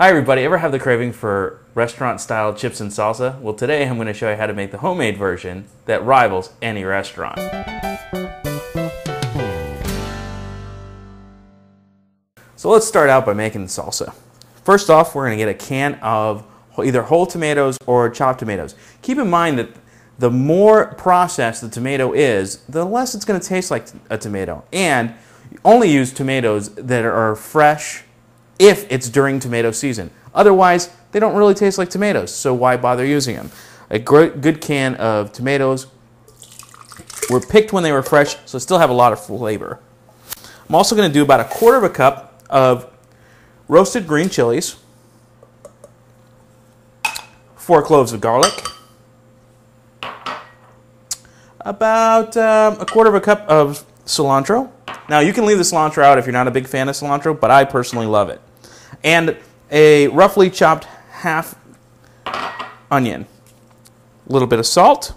Hi everybody, ever have the craving for restaurant-style chips and salsa? Well, today I'm going to show you how to make the homemade version that rivals any restaurant. So let's start out by making the salsa. First off, we're going to get a can of either whole tomatoes or chopped tomatoes. Keep in mind that the more processed the tomato is, the less it's going to taste like a tomato. And only use tomatoes that are fresh if it's during tomato season. Otherwise, they don't really taste like tomatoes, so why bother using them? A good can of tomatoes were picked when they were fresh, so still have a lot of flavor. I'm also going to do about 1/4 cup of roasted green chilies, 4 cloves of garlic, about 1/4 cup of cilantro. Now, you can leave the cilantro out if you're not a big fan of cilantro, but I personally love it. And a roughly chopped half onion. A little bit of salt.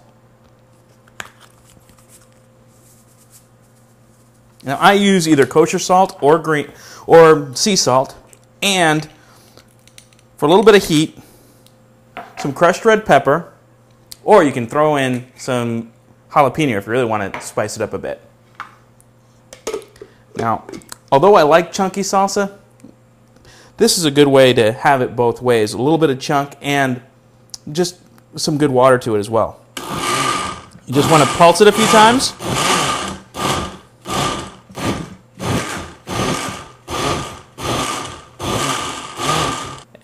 Now, I use either kosher salt or sea salt. And for a little bit of heat, some crushed red pepper, or you can throw in some jalapeno if you really want to spice it up a bit. Now, although I like chunky salsa, this is a good way to have it both ways. A little bit of chunk and just some good water to it as well. You just want to pulse it a few times.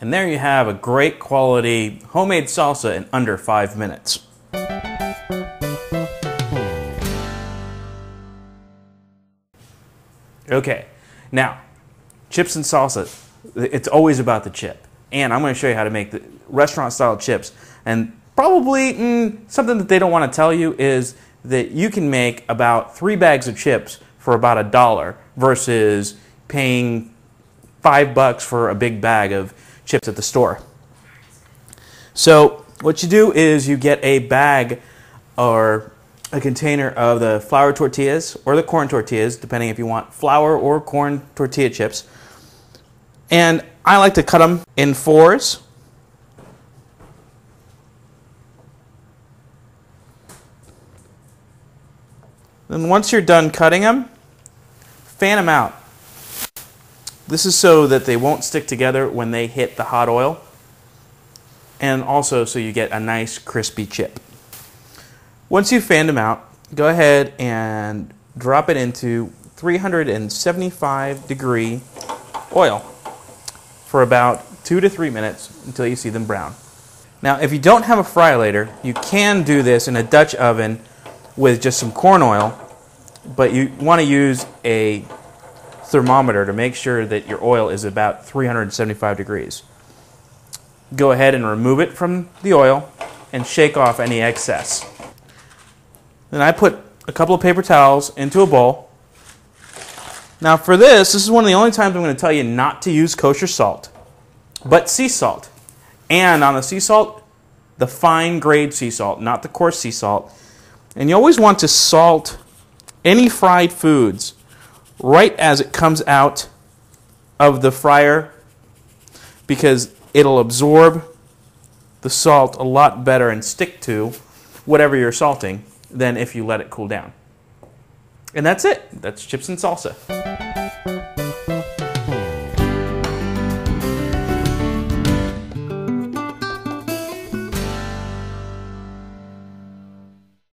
And there you have a great quality homemade salsa in under 5 minutes. Okay, now, chips and salsa. It's always about the chip. And I'm going to show you how to make the restaurant-style chips. And probably something that they don't want to tell you is that you can make about 3 bags of chips for about $1 versus paying $5 for a big bag of chips at the store. So what you do is you get a bag or a container of the flour tortillas or the corn tortillas, depending if you want flour or corn tortilla chips. And I like to cut them in 4s. Then once you're done cutting them, fan them out. This is so that they won't stick together when they hit the hot oil, and also so you get a nice crispy chip. Once you've fanned them out, go ahead and drop it into 375-degree oil for about 2 to 3 minutes until you see them brown. Now, if you don't have a fry-later, you can do this in a Dutch oven with just some corn oil, but you want to use a thermometer to make sure that your oil is about 375 degrees. Go ahead and remove it from the oil and shake off any excess. Then I put a couple of paper towels into a bowl. Now for this is one of the only times I'm going to tell you not to use kosher salt, but sea salt. And on the sea salt, the fine grade sea salt, not the coarse sea salt. And you always want to salt any fried foods right as it comes out of the fryer, because it'll absorb the salt a lot better and stick to whatever you're salting than if you let it cool down. And that's it. That's chips and salsa.